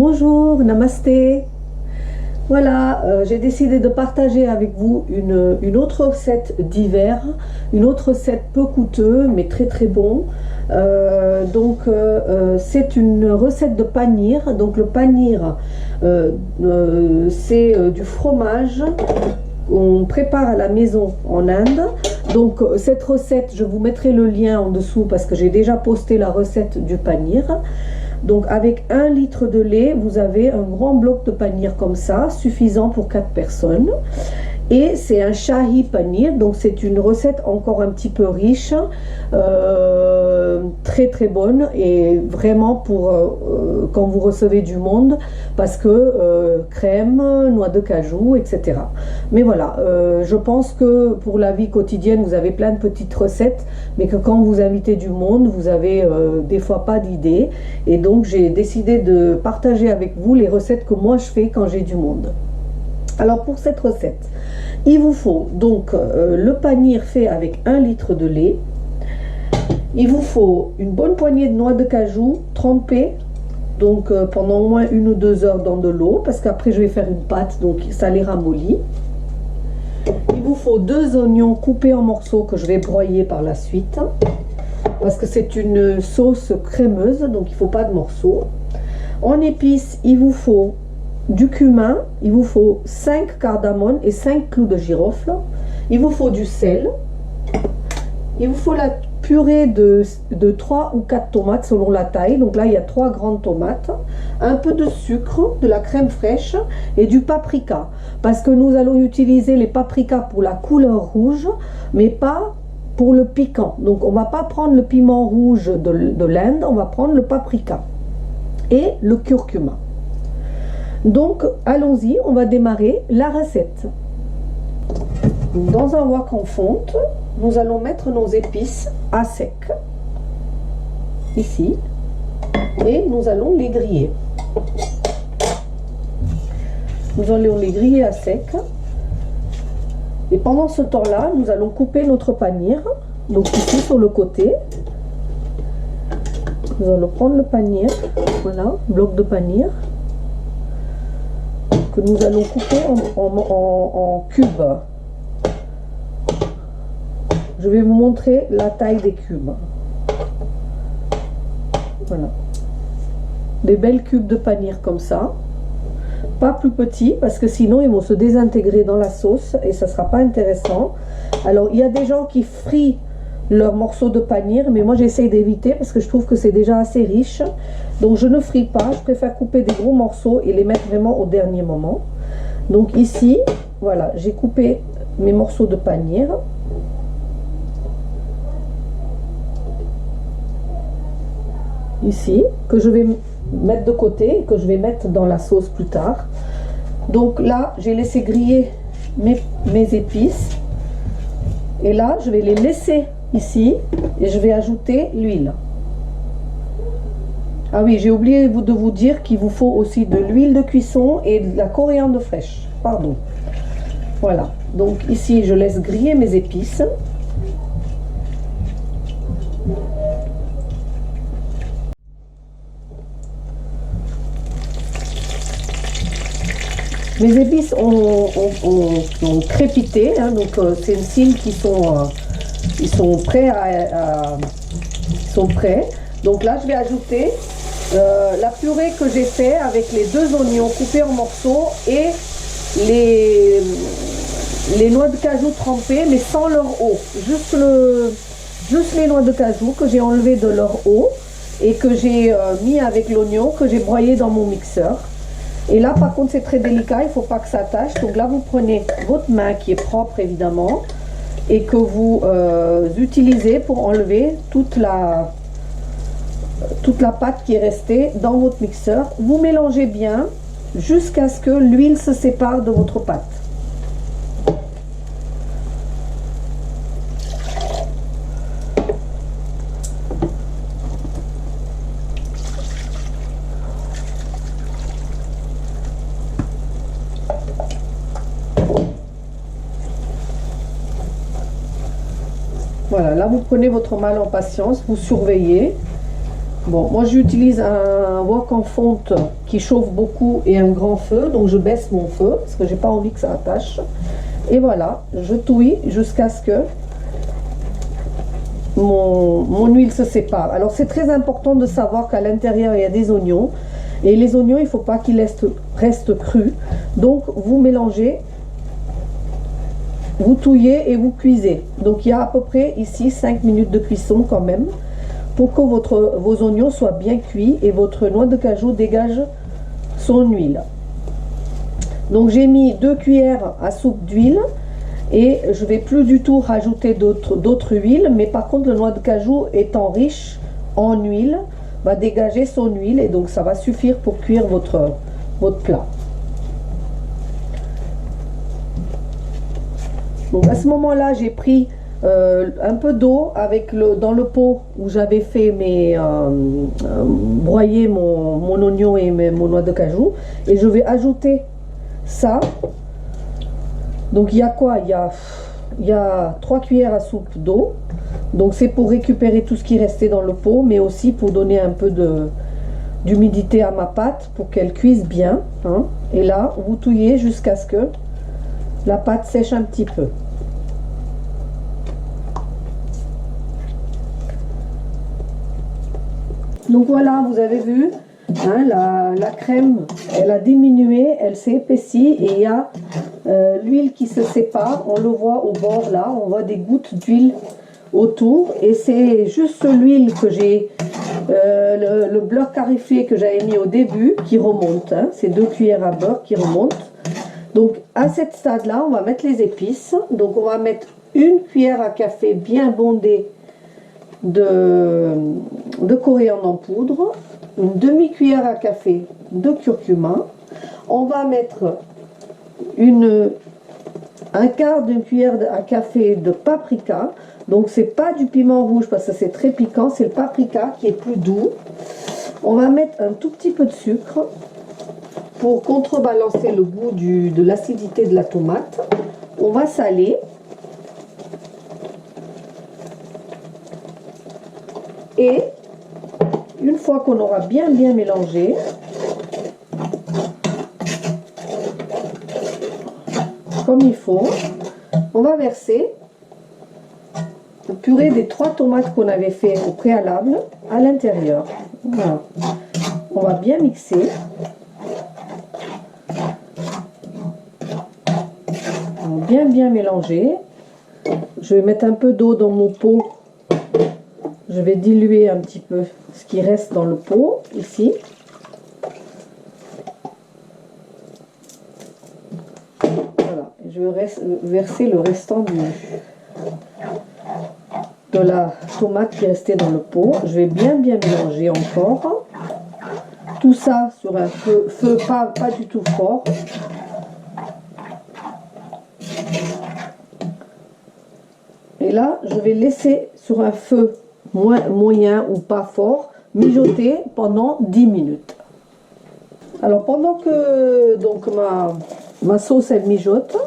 Bonjour, namasté. Voilà, j'ai décidé de partager avec vous une autre recette d'hiver, une autre recette peu coûteuse mais très très bon. C'est une recette de panir. Donc le panir, c'est du fromage qu'on prépare à la maison en Inde. Donc cette recette, je vous mettrai le lien en dessous parce que j'ai déjà posté la recette du panir. Donc avec 1 litre de lait, vous avez un grand bloc de panir comme ça, suffisant pour 4 personnes. Et c'est un shahi panir, donc c'est une recette encore un petit peu riche, très très bonne et vraiment pour quand vous recevez du monde, parce que crème, noix de cajou, etc. Mais voilà, je pense que pour la vie quotidienne, vous avez plein de petites recettes, mais que quand vous invitez du monde, vous avez des fois pas d'idées. Et donc j'ai décidé de partager avec vous les recettes que moi je fais quand j'ai du monde. Alors pour cette recette, il vous faut donc le panir fait avec 1 litre de lait. Il vous faut une bonne poignée de noix de cajou trempées, donc pendant au moins 1 ou 2 heures dans de l'eau, parce qu'après je vais faire une pâte, donc ça les ramollit. Il vous faut 2 oignons coupés en morceaux que je vais broyer par la suite, parce que c'est une sauce crémeuse, donc il ne faut pas de morceaux. En épices, il vous faut du cumin, il vous faut 5 cardamomes et 5 clous de girofle, il vous faut du sel, il vous faut la purée de 3 ou 4 tomates selon la taille, donc là il y a 3 grandes tomates, un peu de sucre, de la crème fraîche et du paprika, parce que nous allons utiliser les paprikas pour la couleur rouge, mais pas pour le piquant. Donc on va pas prendre le piment rouge de l'Inde, on va prendre le paprika et le curcuma. Donc allons-y, on va démarrer la recette. Dans un wok en fonte, nous allons mettre nos épices à sec, ici, et nous allons les griller. Nous allons les griller à sec. Et pendant ce temps-là, nous allons couper notre panir, donc ici sur le côté. Nous allons prendre le panir, voilà, bloc de panir, que nous allons couper en cubes. Je vais vous montrer la taille des cubes. Voilà. Des belles cubes de panir comme ça. Pas plus petits, parce que sinon ils vont se désintégrer dans la sauce et ça ne sera pas intéressant. Alors il y a des gens qui frient leurs morceaux de panir, mais moi j'essaye d'éviter parce que je trouve que c'est déjà assez riche. Donc je ne fris pas, je préfère couper des gros morceaux et les mettre vraiment au dernier moment. Donc ici, voilà, j'ai coupé mes morceaux de panir. Ici, que je vais mettre de côté et que je vais mettre dans la sauce plus tard. Donc là, j'ai laissé griller mes épices. Et là, je vais les laisser ici et je vais ajouter l'huile. Ah oui, j'ai oublié de vous dire qu'il vous faut aussi de l'huile de cuisson et de la coriandre fraîche. Pardon. Voilà. Donc ici, je laisse griller mes épices. Mes épices ont crépité, hein, donc c'est le signe qu'ils sont prêts ils sont prêts. Donc là, je vais ajouter la purée que j'ai fait avec les 2 oignons coupés en morceaux et les noix de cajou trempées, mais sans leur eau. Juste les noix de cajou que j'ai enlevées de leur eau et que j'ai mis avec l'oignon que j'ai broyé dans mon mixeur. Et là, par contre, c'est très délicat, il ne faut pas que ça tâche. Donc là, vous prenez votre main qui est propre, évidemment, et que vous utilisez pour enlever toute la pâte qui est restée dans votre mixeur. Vous mélangez bien jusqu'à ce que l'huile se sépare de votre pâte. Voilà, là vous prenez votre mal en patience, vous surveillez Bon, moi j'utilise un wok en fonte qui chauffe beaucoup et un grand feu, donc je baisse mon feu parce que j'ai pas envie que ça attache. Et voilà, je touille jusqu'à ce que mon huile se sépare. Alors c'est très important de savoir qu'à l'intérieur il y a des oignons et les oignons il ne faut pas qu'ils restent crus. Donc vous mélangez, vous touillez et vous cuisez. Donc il y a à peu près ici 5 minutes de cuisson quand même pour que vos oignons soient bien cuits et votre noix de cajou dégage son huile. Donc j'ai mis 2 cuillères à soupe d'huile. Et je ne vais plus du tout rajouter d'autres huiles, mais par contre le noix de cajou étant riche en huile, va dégager son huile et donc ça va suffire pour cuire votre plat. Donc à ce moment-là, j'ai pris un peu d'eau dans le pot où j'avais fait broyer mon oignon et mon noix de cajou, et je vais ajouter ça. Donc il y a quoi? Il y a 3 cuillères à soupe d'eau. Donc c'est pour récupérer tout ce qui restait dans le pot, mais aussi pour donner un peu d'humidité à ma pâte pour qu'elle cuise bien, hein. Et là, vous touillez jusqu'à ce que la pâte sèche un petit peu. Donc voilà, vous avez vu, hein, la crème, elle a diminué, elle s'est épaissie et il y a l'huile qui se sépare. On le voit au bord là, on voit des gouttes d'huile autour et c'est juste l'huile que j'ai, le beurre clarifié que j'avais mis au début qui remonte, hein. C'est 2 cuillères à beurre qui remontent. Donc à ce stade là, on va mettre les épices. Donc on va mettre 1 cuillère à café bien bondée de coriandre en poudre, une demi-cuillère à café de curcuma. On va mettre un quart d'une cuillère à café de paprika. Donc c'est pas du piment rouge parce que c'est très piquant, c'est le paprika qui est plus doux. On va mettre un tout petit peu de sucre pour contrebalancer le goût de l'acidité de la tomate. On va saler. Et une fois qu'on aura bien mélangé, comme il faut, on va verser le purée des 3 tomates qu'on avait fait au préalable à l'intérieur. Voilà. On va bien mixer. On va bien mélanger. Je vais mettre un peu d'eau dans mon pot. Je vais diluer un petit peu ce qui reste dans le pot, ici. Voilà. Je vais verser le restant de la tomate qui restait dans le pot. Je vais bien mélanger encore. Tout ça sur un feu pas du tout fort. Et là, je vais laisser sur un feu moyen ou pas fort, mijoter pendant 10 minutes. Alors pendant que donc ma sauce elle mijote,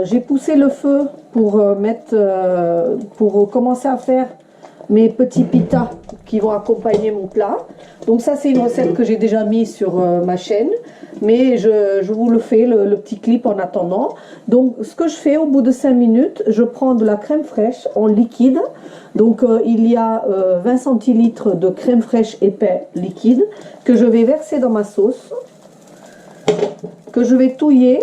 j'ai poussé le feu pour pour commencer à faire mes petits pitas qui vont accompagner mon plat. Donc ça c'est une recette que j'ai déjà mise sur ma chaîne, mais je vous le fais le petit clip en attendant. Donc ce que je fais au bout de 5 minutes, je prends de la crème fraîche en liquide. Donc il y a 20 centilitres de crème fraîche épais liquide que je vais verser dans ma sauce, que je vais touiller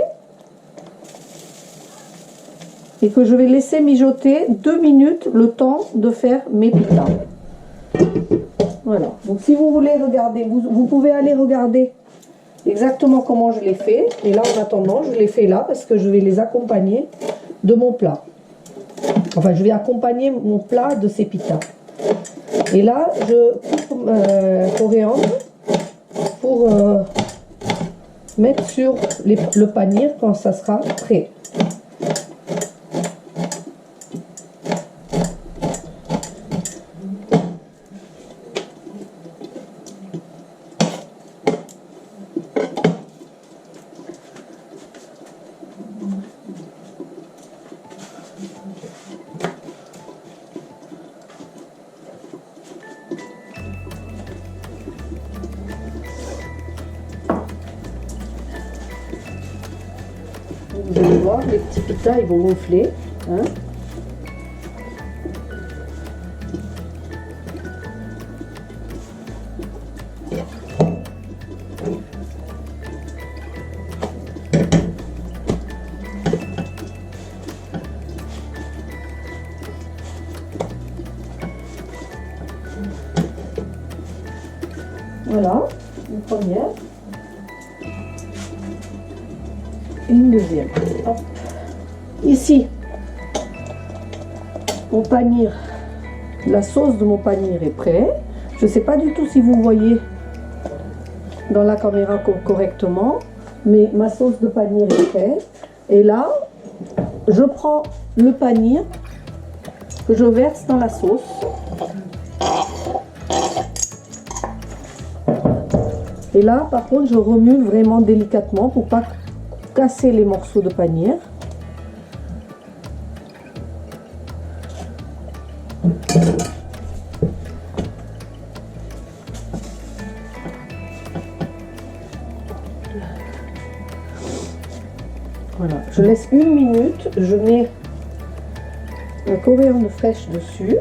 et que je vais laisser mijoter 2 minutes le temps de faire mes pitas. Voilà, donc si vous voulez regarder, vous pouvez aller regarder exactement comment je l'ai fait. Et là en attendant, je l'ai fait là parce que je vais les accompagner de mon plat. Enfin, je vais accompagner mon plat de ces pitas. Et là, je coupe coriandre pour mettre sur le panir quand ça sera prêt. vous allez voir, les petits pitas, ils vont gonfler. Hein. Voilà, une première. Et une deuxième. Hop. Ici, mon panir, la sauce de mon panir est prête. Je ne sais pas du tout si vous voyez dans la caméra correctement, mais ma sauce de panir est prête. Et là, je prends le panir que je verse dans la sauce. Et là, par contre, je remue vraiment délicatement pour pas casser les morceaux de panir. Voilà, je laisse une minute, je mets un coriandre fraîche dessus.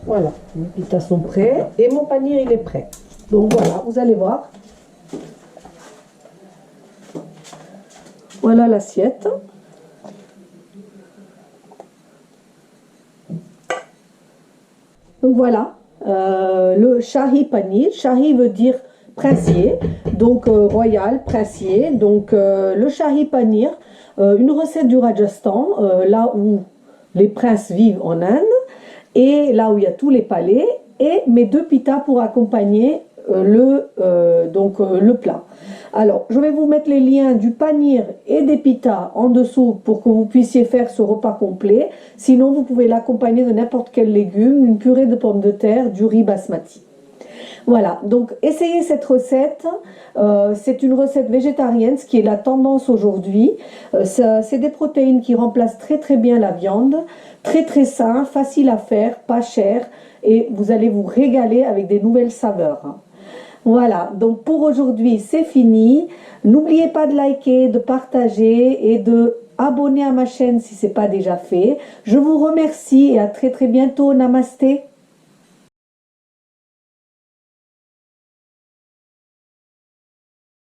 Voilà, mes pitas sont prêts et mon panir il est prêt. Donc voilà, vous allez voir. Voilà l'assiette. Donc voilà, le shahi panir. Shahi veut dire princier, donc royal, princier. Donc le shahi panir, une recette du Rajasthan, là où les princes vivent en Inde. Et là où il y a tous les palais, et mes deux pitas pour accompagner le plat. Alors, je vais vous mettre les liens du panir et des pitas en dessous pour que vous puissiez faire ce repas complet. Sinon, vous pouvez l'accompagner de n'importe quel légume, une purée de pommes de terre, du riz basmati. Voilà, donc essayez cette recette. C'est une recette végétarienne, ce qui est la tendance aujourd'hui. C'est des protéines qui remplacent très très bien la viande. Très très sain, facile à faire, pas cher. Et vous allez vous régaler avec des nouvelles saveurs. Voilà, donc pour aujourd'hui c'est fini. N'oubliez pas de liker, de partager et de abonner à ma chaîne si ce n'est pas déjà fait. Je vous remercie et à très très bientôt. Namasté.